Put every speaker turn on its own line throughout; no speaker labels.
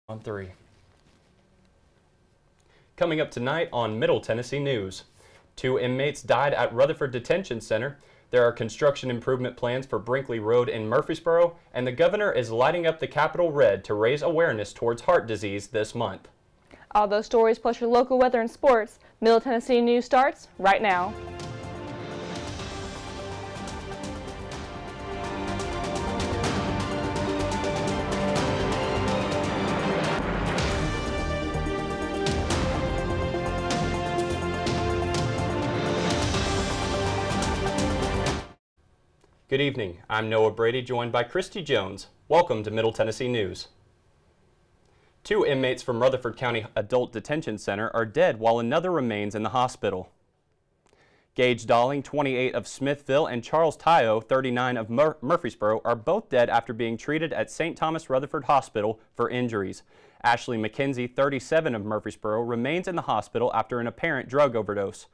On three. Coming up tonight on Middle Tennessee News. 2 inmates died at Rutherford Detention Center. There are construction improvement plans for Brinkley Road in Murfreesboro, and the governor is lighting up the Capitol red to raise awareness towards heart disease this month.
All those stories plus your local weather and sports. Middle Tennessee News starts right now.
Good evening. I'm Noah Brady, joined by Christy Jones. Welcome to Middle Tennessee News. 2 inmates from Rutherford County Adult Detention Center are dead while another remains in the hospital. Gage Dolling, 28 of Smithville, and Charles Tayo, 39 of Murfreesboro, are both dead after being treated at St. Thomas Rutherford Hospital for injuries. Ashley McKenzie, 37 of Murfreesboro, remains in the hospital after an apparent drug overdose.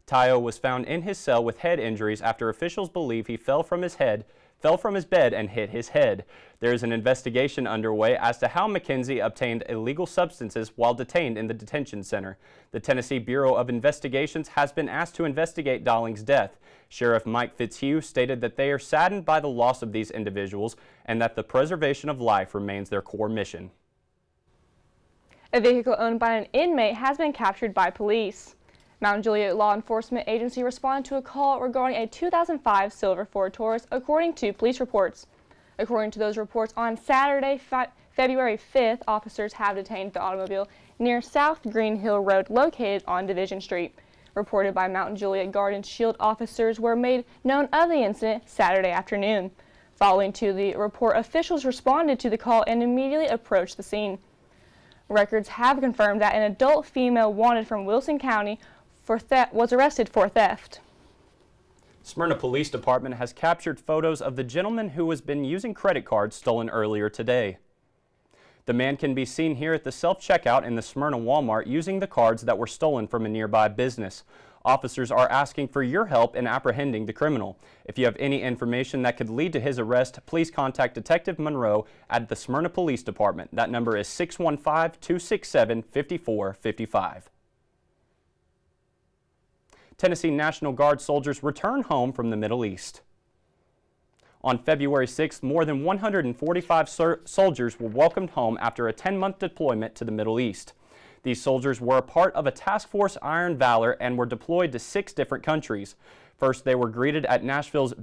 Tayo was found in his cell with head injuries after officials believe he fell from his bed and hit his head. There is an investigation underway as to how McKenzie obtained illegal substances while detained in the detention center. The Tennessee Bureau of Investigations has been asked to investigate Dolling's death. Sheriff Mike Fitzhugh stated that they are saddened by the loss of these individuals and that the preservation of life remains their core mission.
A vehicle owned by an inmate has been captured by police. Mount Juliet Law Enforcement Agency responded to a call regarding a 2005 silver Ford Taurus, according to police reports. According to those reports, on Saturday, February 5th, officers have detained the automobile near South Green Hill Road, located on Division Street. Reported by Mount Juliet Guard and Shield officers were made known of the incident Saturday afternoon. Following to the report, officials responded to the call and immediately approached the scene. Records have confirmed that an adult female wanted from Wilson County was arrested for theft.
Smyrna Police Department has captured photos of the gentleman who has been using credit cards stolen earlier today. The man can be seen here at the self-checkout in the Smyrna Walmart using the cards that were stolen from a nearby business. Officers are asking for your help in apprehending the criminal. If you have any information that could lead to his arrest, please contact Detective Monroe at the Smyrna Police Department. That number is 615-267-5455. Tennessee National Guard soldiers return home from the Middle East. On February 6th, more than 145 soldiers were welcomed home after a 10-month deployment to the Middle East. These soldiers were a part of a Task Force Iron Valor and were deployed to 6 different countries. First, they were greeted at Nashville's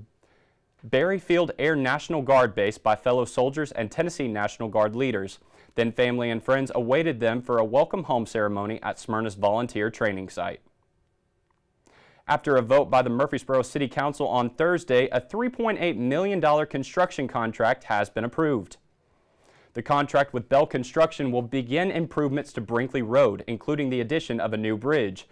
Berryfield Air National Guard Base by fellow soldiers and Tennessee National Guard leaders. Then family and friends awaited them for a welcome home ceremony at Smyrna's volunteer training site. After a vote by the Murfreesboro City Council on Thursday, a $3.8 million construction contract has been approved. The contract with Bell Construction will begin improvements to Brinkley Road, including the addition of a new bridge.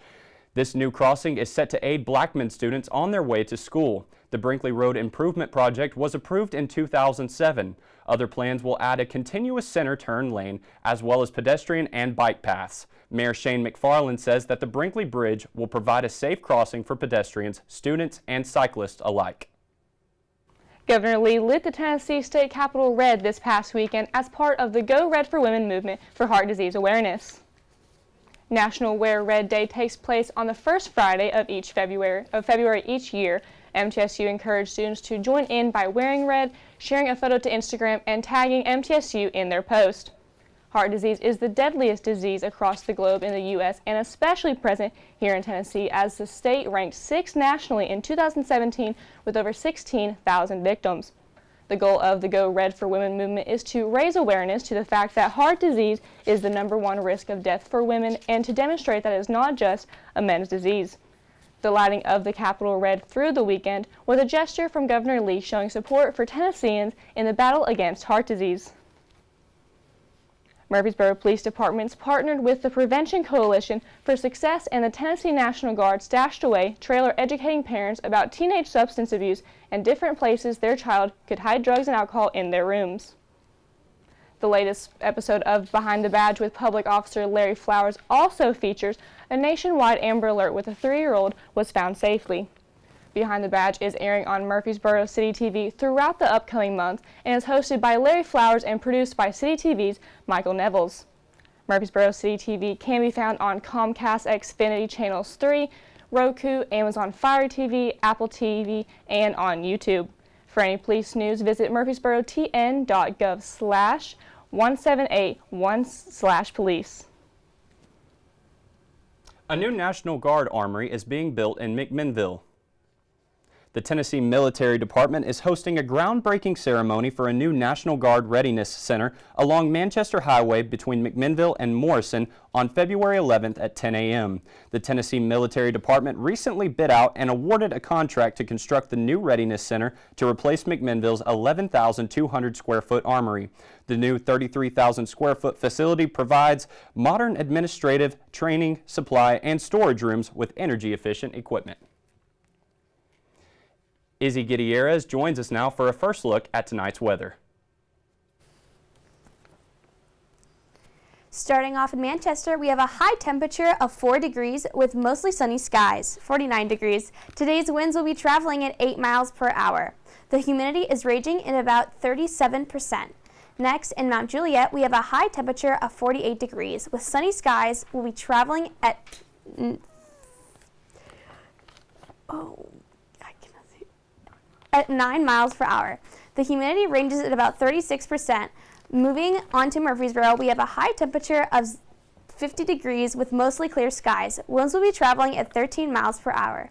This new crossing is set to aid Blackman students on their way to school. The Brinkley Road Improvement Project was approved in 2007. Other plans will add a continuous center turn lane, as well as pedestrian and bike paths. Mayor Shane McFarland says that the Brinkley Bridge will provide a safe crossing for pedestrians, students, and cyclists alike.
Governor Lee lit the Tennessee State Capitol red this past weekend as part of the Go Red for Women movement for heart disease awareness. National Wear Red Day takes place on the first Friday of February each year. MTSU encouraged students to join in by wearing red, sharing a photo to Instagram, and tagging MTSU in their post. Heart disease is the deadliest disease across the globe in the U.S. and especially present here in Tennessee, as the state ranked 6th nationally in 2017 with over 16,000 victims. The goal of the Go Red for Women movement is to raise awareness to the fact that heart disease is the #1 risk of death for women and to demonstrate that it is not just a men's disease. The lighting of the Capitol red through the weekend was a gesture from Governor Lee showing support for Tennesseans in the battle against heart disease. Murfreesboro Police Departments partnered with the Prevention Coalition for Success and the Tennessee National Guard Stashed Away trailer educating parents about teenage substance abuse and different places their child could hide drugs and alcohol in their rooms. The latest episode of Behind the Badge with Public Officer Larry Flowers also features a nationwide Amber Alert with a 3-year-old was found safely. Behind the Badge is airing on Murfreesboro City TV throughout the upcoming month and is hosted by Larry Flowers and produced by City TV's Michael Nevels. Murfreesboro City TV can be found on Comcast Xfinity Channels 3, Roku, Amazon Fire TV, Apple TV, and on YouTube. For any police news, visit murfreesboro.gov/1781/police.
A new National Guard armory is being built in McMinnville. The Tennessee Military Department is hosting a groundbreaking ceremony for a new National Guard Readiness Center along Manchester Highway between McMinnville and Morrison on February 11th at 10 a.m. The Tennessee Military Department recently bid out and awarded a contract to construct the new Readiness Center to replace McMinnville's 11,200 square foot armory. The new 33,000 square foot facility provides modern administrative, training, supply, and storage rooms with energy efficient equipment. Izzy Gutierrez joins us now for a first look at tonight's weather.
Starting off in Manchester, we have a high temperature of 4 degrees with mostly sunny skies, 49 degrees. Today's winds will be traveling at 8 miles per hour. The humidity is ranging at about 37%. Next, in Mount Juliet, we have a high temperature of 48 degrees with sunny skies. We'll be traveling at 9 miles per hour. The humidity ranges at about 36%. Moving on to Murfreesboro, we have a high temperature of 50 degrees with mostly clear skies. Winds will be traveling at 13 miles per hour.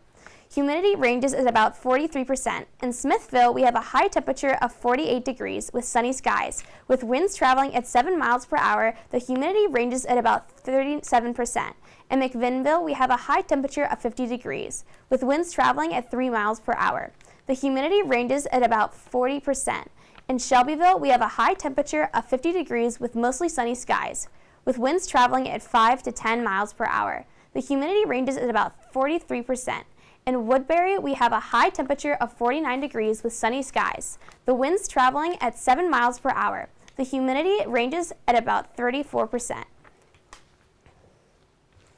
Humidity ranges at about 43%. In Smithville, we have a high temperature of 48 degrees with sunny skies. With winds traveling at 7 miles per hour, the humidity ranges at about 37%. In McMinnville, we have a high temperature of 50 degrees with winds traveling at 3 miles per hour. The humidity ranges at about 40%. In Shelbyville, we have a high temperature of 50 degrees with mostly sunny skies, with winds traveling at 5 to 10 miles per hour. The humidity ranges at about 43%. In Woodbury, we have a high temperature of 49 degrees with sunny skies. The winds traveling at 7 miles per hour. The humidity ranges at about 34%.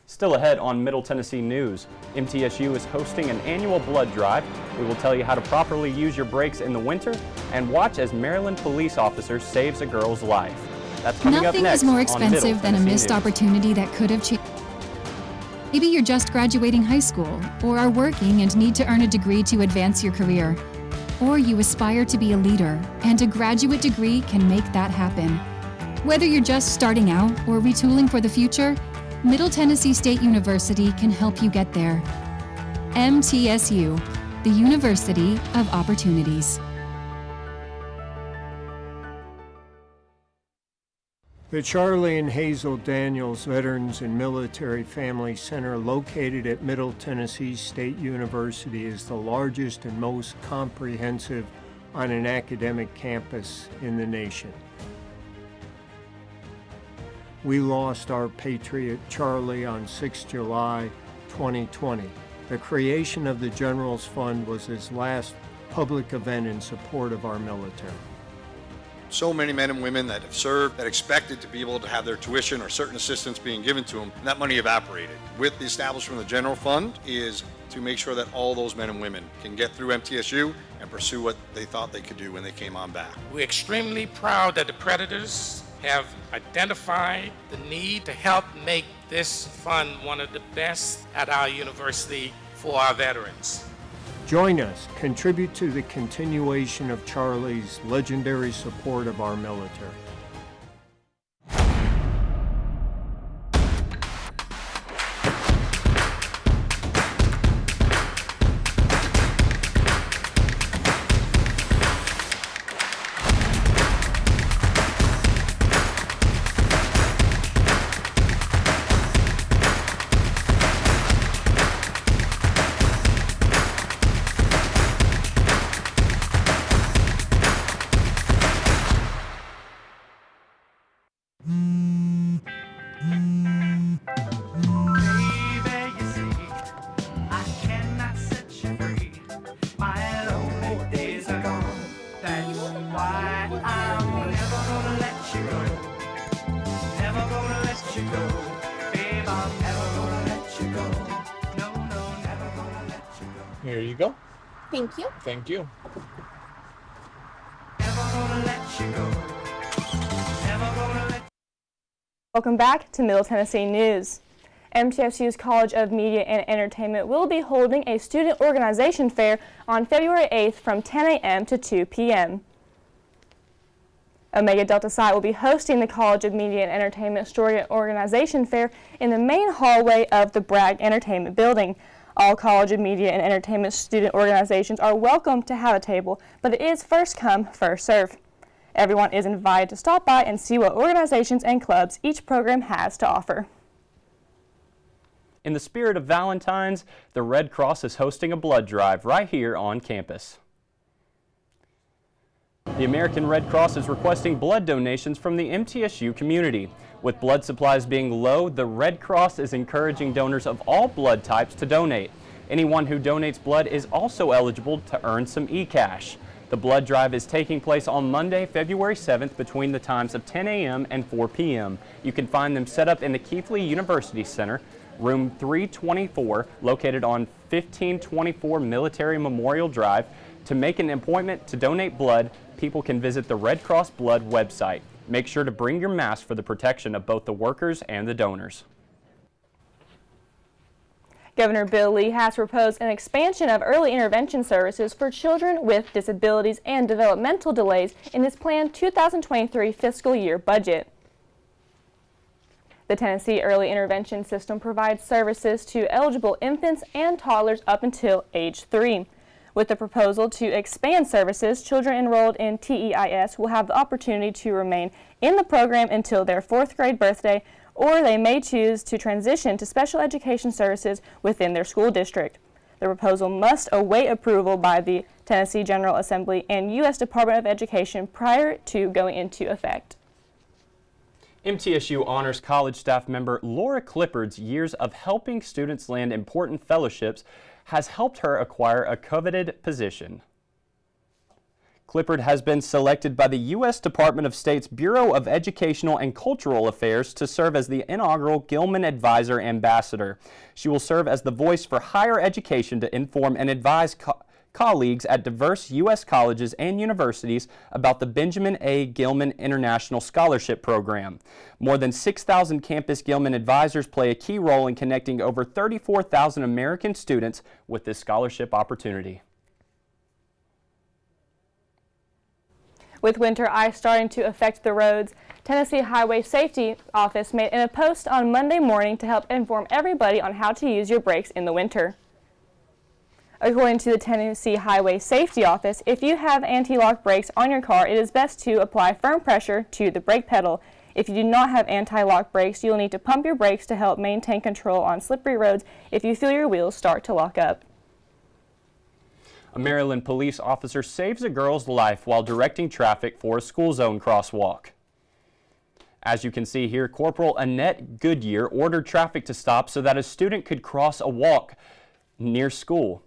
Still ahead on Middle Tennessee News, MTSU is hosting an annual blood drive. We will tell you how to properly use your brakes in the winter and watch as Maryland police officer saves a girl's life. That's coming up next.
Nothing is more
on
expensive
Middle
than a
Tennessee
missed
News.
opportunity that could have changed. Maybe you're just graduating high school or are working and need to earn a degree to advance your career. Or you aspire to be a leader, and a graduate degree can make that happen. Whether you're just starting out or retooling for the future, Middle Tennessee State University can help you get there. MTSU, the University of Opportunities.
The Charlie and Hazel Daniels Veterans and Military Family Center, located at Middle Tennessee State University, is the largest and most comprehensive on an academic campus in the nation. We lost our patriot Charlie on 6 July 2020. The creation of the General's Fund was his last public event in support of our military.
So many men and women that have served that expected to be able to have their tuition or certain assistance being given to them, and that money evaporated. With the establishment of the General Fund is to make sure that all those men and women can get through MTSU and pursue what they thought they could do when they came on back.
We're extremely proud that the Predators have identified the need to help make this fund one of the best at our university for our veterans.
Join us, contribute to the continuation of Charlie's legendary support of our military.
Here you go.
Thank you.
Thank you.
Never gonna let you go.
Welcome back to Middle Tennessee News. MTSU's College of Media and Entertainment will be holding a student organization fair on February 8th from 10 a.m. to 2 p.m. Omega Delta Psi will be hosting the College of Media and Entertainment Student Organization Fair in the main hallway of the Bragg Entertainment Building. All College of Media and Entertainment student organizations are welcome to have a table, but it is first come, first serve. Everyone is invited to stop by and see what organizations and clubs each program has to offer.
In the spirit of Valentine's, the Red Cross is hosting a blood drive right here on campus. The American Red Cross is requesting blood donations from the MTSU community. With blood supplies being low, the Red Cross is encouraging donors of all blood types to donate. Anyone who donates blood is also eligible to earn some e-cash. The blood drive is taking place on Monday, February 7th between the times of 10 a.m. and 4 p.m. You can find them set up in the Keithley University Center, room 324, located on 1524 Military Memorial Drive. To make an appointment to donate blood, people can visit the Red Cross Blood website. Make sure to bring your mask for the protection of both the workers and the donors.
Governor Bill Lee has proposed an expansion of early intervention services for children with disabilities and developmental delays in his planned 2023 fiscal year budget. The Tennessee Early Intervention System provides services to eligible infants and toddlers up until age 3. With the proposal to expand services, children enrolled in TEIS will have the opportunity to remain in the program until their 4th grade birthday, or they may choose to transition to special education services within their school district. The proposal must await approval by the Tennessee General Assembly and U.S. Department of Education prior to going into effect.
MTSU Honors College staff member Laura Clippard's years of helping students land important fellowships has helped her acquire a coveted position. Clippard has been selected by the U.S. Department of State's Bureau of Educational and Cultural Affairs to serve as the inaugural Gilman Advisor Ambassador. She will serve as the voice for higher education to inform and advise colleagues at diverse U.S. colleges and universities about the Benjamin A. Gilman International Scholarship Program. More than 6,000 campus Gilman advisors play a key role in connecting over 34,000 American students with this scholarship opportunity.
With winter ice starting to affect the roads, Tennessee Highway Safety Office made a post on Monday morning to help inform everybody on how to use your brakes in the winter. According to the Tennessee Highway Safety Office, if you have anti-lock brakes on your car, it is best to apply firm pressure to the brake pedal. If you do not have anti-lock brakes, you'll need to pump your brakes to help maintain control on slippery roads if you feel your wheels start to lock up.
A Maryland police officer saves a girl's life while directing traffic for a school zone crosswalk. As you can see here, Corporal Annette Goodyear ordered traffic to stop so that a student could cross a walk near school.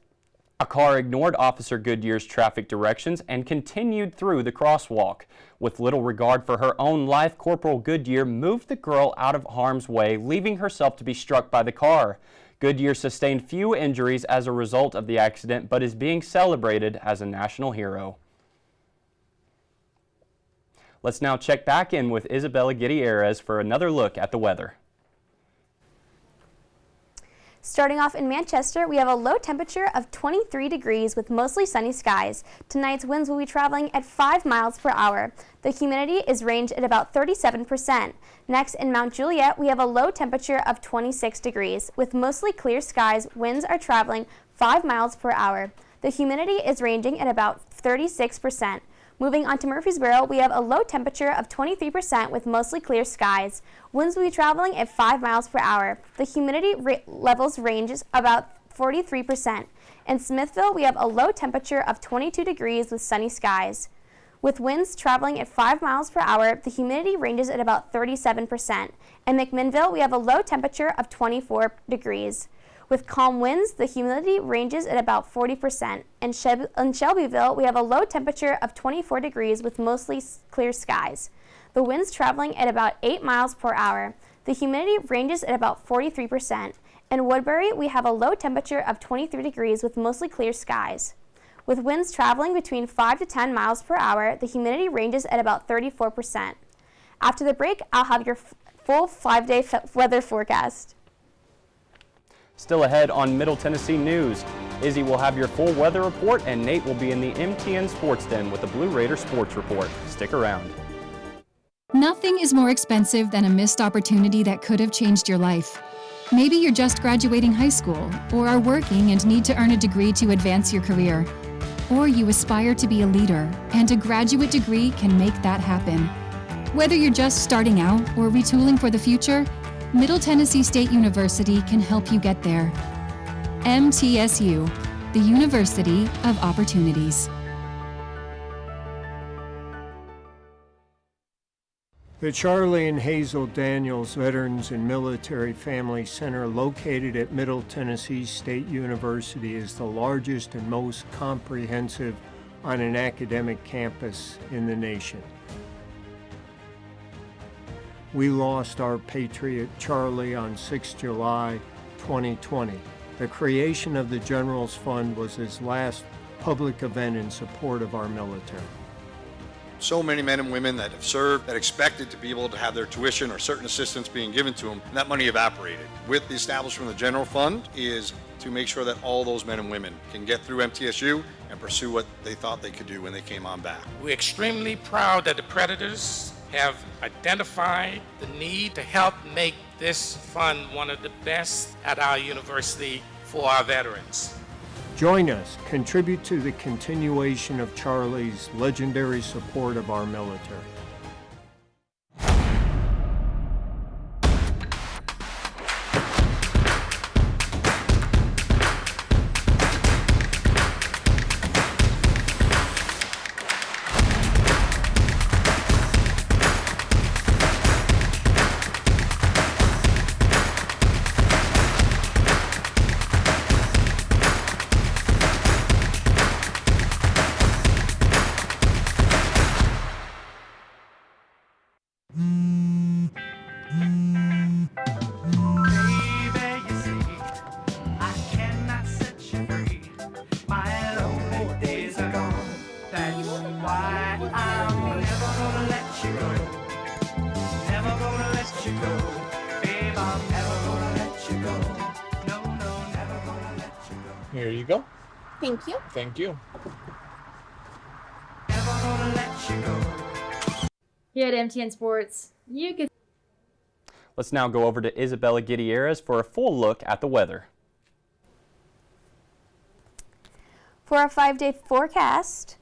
A car ignored Officer Goodyear's traffic directions and continued through the crosswalk. With little regard for her own life, Corporal Goodyear moved the girl out of harm's way, leaving herself to be struck by the car. Goodyear sustained few injuries as a result of the accident, but is being celebrated as a national hero. Let's now check back in with Isabella Gutierrez for another look at the weather.
Starting off in Manchester, we have a low temperature of 23 degrees with mostly sunny skies. Tonight's winds will be traveling at 5 miles per hour. The humidity is ranged at about 37%. Next, in Mount Juliet, we have a low temperature of 26 degrees. With mostly clear skies, winds are traveling 5 miles per hour. The humidity is ranging at about 36%. Moving on to Murfreesboro, we have a low temperature of 23% with mostly clear skies. Winds will be traveling at 5 miles per hour. The humidity levels ranges about 43%. In Smithville, we have a low temperature of 22 degrees with sunny skies. With winds traveling at 5 miles per hour, the humidity ranges at about 37%. In McMinnville, we have a low temperature of 24 degrees. With calm winds, the humidity ranges at about 40%. In Shelbyville, we have a low temperature of 24 degrees with mostly clear skies. The winds traveling at about 8 miles per hour. The humidity ranges at about 43%. In Woodbury, we have a low temperature of 23 degrees with mostly clear skies. With winds traveling between 5 to 10 miles per hour, the humidity ranges at about 34%. After the break, I'll have your full 5-day weather forecast.
Still ahead on Middle Tennessee News, Izzy will have your full weather report and Nate will be in the MTN Sports Den with the Blue Raider Sports Report. Stick around.
Nothing is more expensive than a missed opportunity that could have changed your life. Maybe you're just graduating high school, or are working and need to earn a degree to advance your career. Or you aspire to be a leader, and a graduate degree can make that happen. Whether you're just starting out or retooling for the future, Middle Tennessee State University can help you get there. MTSU, the University of Opportunities.
The Charlie and Hazel Daniels Veterans and Military Family Center, located at Middle Tennessee State University, is the largest and most comprehensive on an academic campus in the nation. We lost our patriot Charlie on 6 July 2020. The creation of the Generals Fund was his last public event in support of our military.
So many men and women that have served, that expected to be able to have their tuition or certain assistance being given to them, and that money evaporated. With the establishment of the General Fund is to make sure that all those men and women can get through MTSU and pursue what they thought they could do when they came on back.
We're extremely proud that the Predators have identified the need to help make this fund one of the best at our university for our veterans.
Join us, contribute to the continuation of Charlie's legendary support of our military.
Here you go.
Thank you.
Thank you.
Here at MTN Sports, you can.
Let's now go over to Isabella Gutierrez for a full look at the weather.
For our 5-day forecast,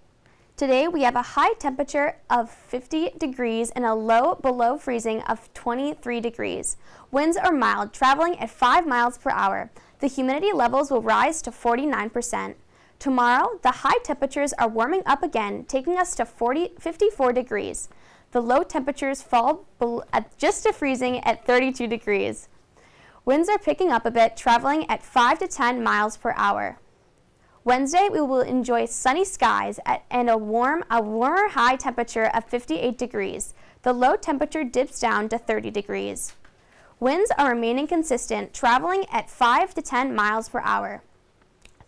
today we have a high temperature of 50 degrees and a low below freezing of 23 degrees. Winds are mild, traveling at 5 miles per hour. The humidity levels will rise to 49%. Tomorrow, the high temperatures are warming up again, taking us to 54 degrees. The low temperatures fall at just to freezing at 32 degrees. Winds are picking up a bit, traveling at 5 to 10 miles per hour. Wednesday, we will enjoy sunny skies and a warmer high temperature of 58 degrees. The low temperature dips down to 30 degrees. Winds are remaining consistent, traveling at 5 to 10 miles per hour.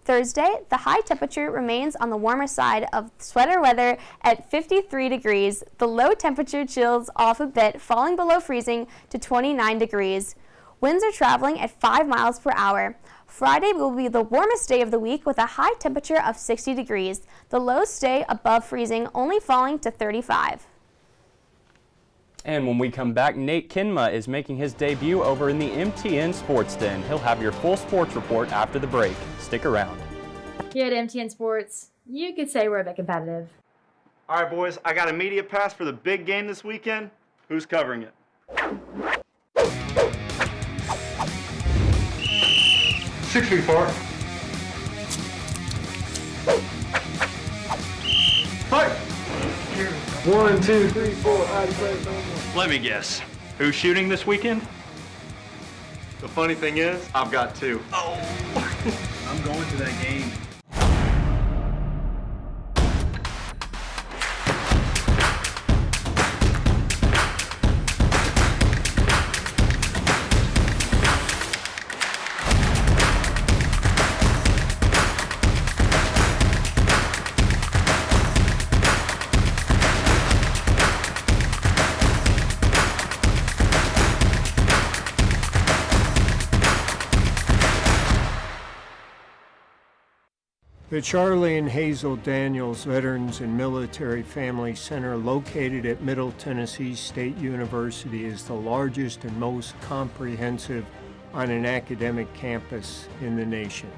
Thursday, the high temperature remains on the warmer side of sweater weather at 53 degrees. The low temperature chills off a bit, falling below freezing to 29 degrees. Winds are traveling at 5 miles per hour. Friday will be the warmest day of the week with a high temperature of 60 degrees. The lows stay above freezing, only falling to 35.
And when we come back, Nate Kinma is making his debut over in the MTN Sports Den. He'll have your full sports report after the break. Stick around.
Here at MTN Sports, you could say we're a bit competitive.
All right, boys, I got a media pass for the big game this weekend. Who's covering it?
6 feet apart. Fight! 1, 2, 3, 4.
Let me guess. Who's shooting this weekend? The funny thing is, I've got 2. Oh! I'm going to that game.
The Charlie and Hazel Daniels Veterans and Military Family Center, located at Middle Tennessee State University, is the largest and most comprehensive on an academic campus in the nation.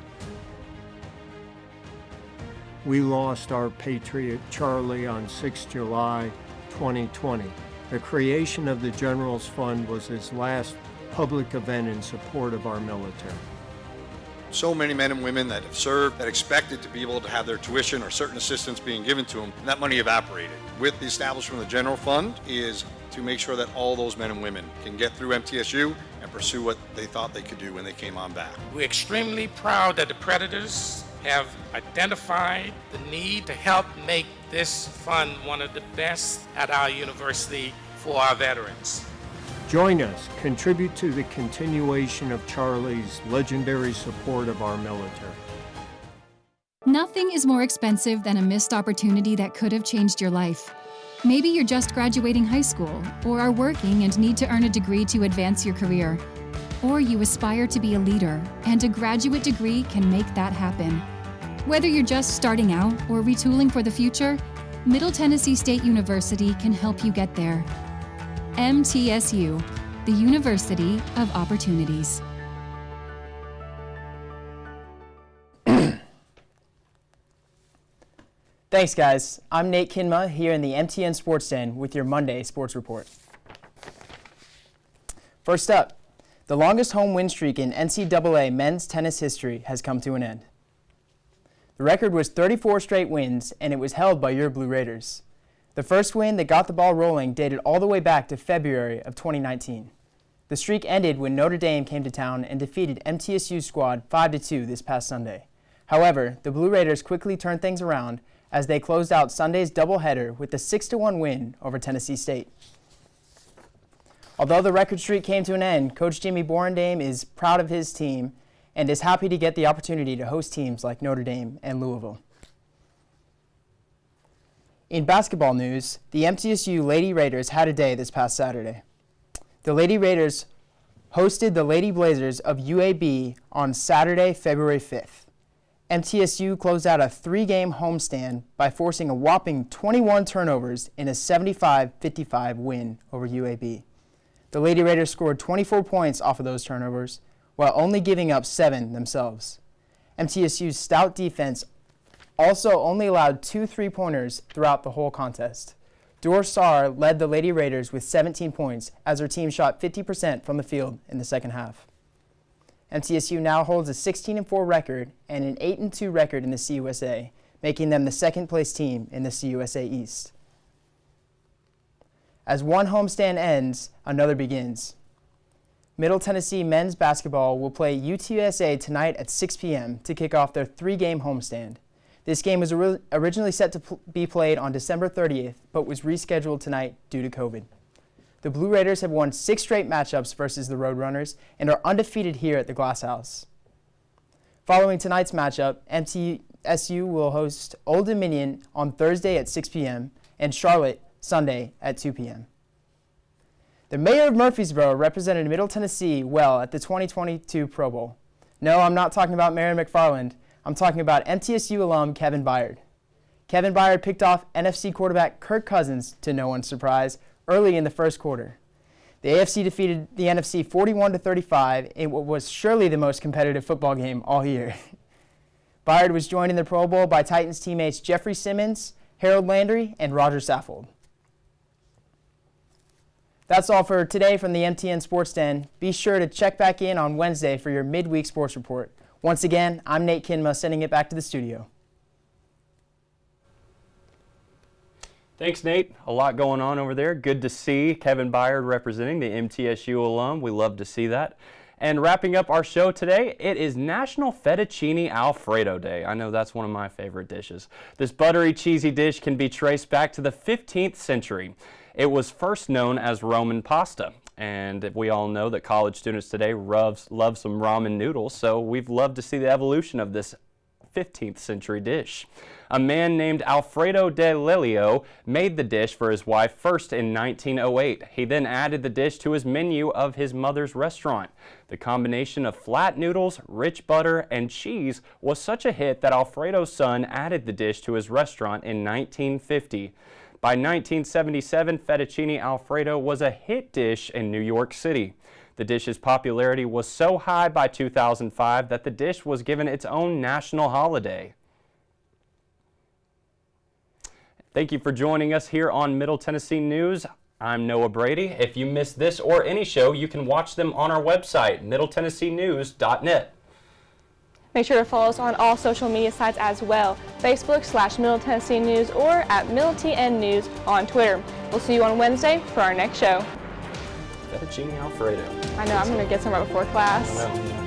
We lost our patriot Charlie on 6 July 2020. The creation of the Generals Fund was his last public event in support of our military.
So many men and women that have served that expected to be able to have their tuition or certain assistance being given to them, and that money evaporated. With the establishment of the General Fund is to make sure that all those men and women can get through MTSU and pursue what they thought they could do when they came on back.
We're extremely proud that the Predators have identified the need to help make this fund one of the best at our university for our veterans.
Join us, contribute to the continuation of Charlie's legendary support of our military.
Nothing is more expensive than a missed opportunity that could have changed your life. Maybe you're just graduating high school, or are working and need to earn a degree to advance your career. Or you aspire to be a leader, and a graduate degree can make that happen. Whether you're just starting out or retooling for the future, Middle Tennessee State University can help you get there. MTSU, the University of Opportunities.
Thanks, guys. I'm Nate Kinma here in the MTN Sports Den with your Monday Sports Report. First up, the longest home win streak in NCAA men's tennis history has come to an end. The record was 34 straight wins, and it was held by your Blue Raiders. The first win that got the ball rolling dated all the way back to February of 2019. The streak ended when Notre Dame came to town and defeated MTSU's squad 5-2 this past Sunday. However, the Blue Raiders quickly turned things around as they closed out Sunday's doubleheader with a 6-1 win over Tennessee State. Although the record streak came to an end, Coach Jimmy Borendame is proud of his team and is happy to get the opportunity to host teams like Notre Dame and Louisville. In basketball news, the MTSU Lady Raiders had a day this past Saturday. The Lady Raiders hosted the Lady Blazers of UAB on Saturday, February 5th. MTSU closed out a 3-game homestand by forcing a whopping 21 turnovers in a 75-55 win over UAB. The Lady Raiders scored 24 points off of those turnovers, while only giving up 7 themselves. MTSU's stout defense also only allowed 2 3-pointers throughout the whole contest. Dorsar led the Lady Raiders with 17 points as her team shot 50% from the field in the second half. MTSU now holds a 16-4 record and an 8-2 record in the CUSA, making them the second-place team in the CUSA East. As one homestand ends, another begins. Middle Tennessee men's basketball will play UTSA tonight at 6 p.m. to kick off their 3-game homestand. This game was originally set to be played on December 30th, but was rescheduled tonight due to COVID. The Blue Raiders have won 6 straight matchups versus the Roadrunners and are undefeated here at the Glass House. Following tonight's matchup, MTSU will host Old Dominion on Thursday at 6 p.m. and Charlotte Sunday at 2 p.m. The mayor of Murfreesboro represented Middle Tennessee well at the 2022 Pro Bowl. No, I'm not talking about Marion McFarland. I'm talking about MTSU alum Kevin Byard. Kevin Byard picked off NFC quarterback Kirk Cousins, to no one's surprise, early in the first quarter. The AFC defeated the NFC 41-35 in what was surely the most competitive football game all year. Byard was joined in the Pro Bowl by Titans teammates Jeffrey Simmons, Harold Landry, and Roger Saffold. That's all for today from the MTN Sports Den. Be sure to check back in on Wednesday for your midweek sports report. Once again, I'm Nate Kinma, sending it back to the studio.
Thanks, Nate. A lot going on over there. Good to see Kevin Byard representing the MTSU alum. We love to see that. And wrapping up our show today, it is National Fettuccine Alfredo Day. I know that's one of my favorite dishes. This buttery, cheesy dish can be traced back to the 15th century. It was first known as Roman pasta. And we all know that college students today love some ramen noodles, so we've loved to see the evolution of this 15th century dish. A man named Alfredo de Lelio made the dish for his wife first in 1908. He then added the dish to his menu of his mother's restaurant. The combination of flat noodles, rich butter, and cheese was such a hit that Alfredo's son added the dish to his restaurant in 1950. By 1977, fettuccine Alfredo was a hit dish in New York City. The dish's popularity was so high by 2005 that the dish was given its own national holiday. Thank you for joining us here on Middle Tennessee News. I'm Noah Brady. If you missed this or any show, you can watch them on our website, middletennesseenews.net.
Make sure to follow us on all social media sites as well, Facebook/Middle Tennessee News or at Middle TN News on Twitter. We'll see you on Wednesday for our next show.
Fettuccine Alfredo.
I know, I'm going to get some right before class.
Well.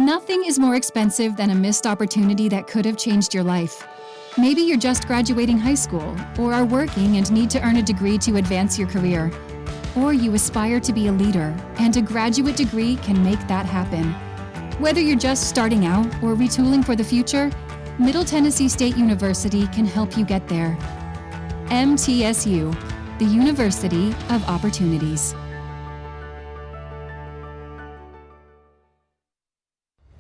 Nothing is more expensive than a missed opportunity that could have changed your life. Maybe you're just graduating high school, or are working and need to earn a degree to advance your career. Or you aspire to be a leader, and a graduate degree can make that happen. Whether you're just starting out or retooling for the future, Middle Tennessee State University can help you get there. MTSU, the University of Opportunities.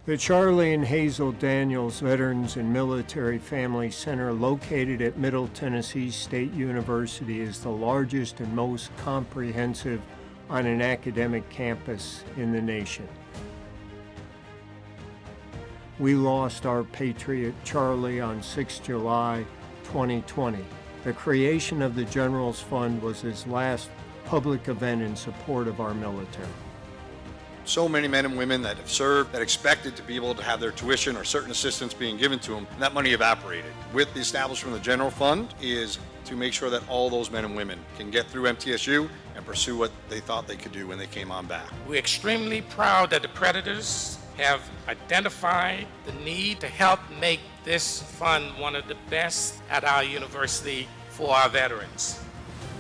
The Charlie and Hazel Daniels Veterans and Military Family Center, located at Middle Tennessee State University, is the largest and most comprehensive on an academic campus in the nation. We lost our patriot Charlie on 6 July 2020. The creation of the General's Fund was his last public event in support of our military.
So many men and women that have served that expected to be able to have their tuition or certain assistance being given to them, and that money evaporated. With the establishment of the General Fund is to make sure that all those men and women can get through MTSU and pursue what they thought they could do when they came on back.
We're extremely proud that the Predators have identified the need to help make this fund one of the best at our university for our veterans.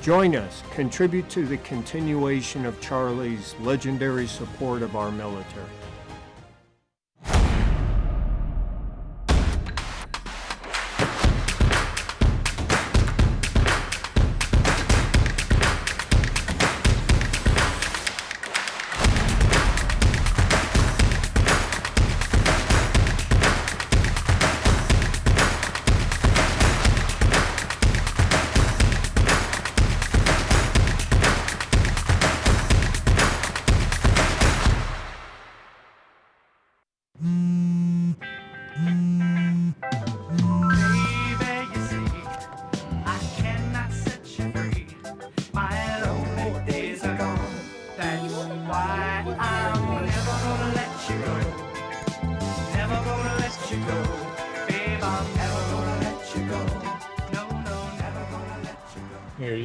Join us, contribute to the continuation of Charlie's legendary support of our military.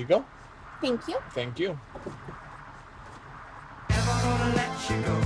you go.
Thank you.
Thank you.
Never gonna let you go.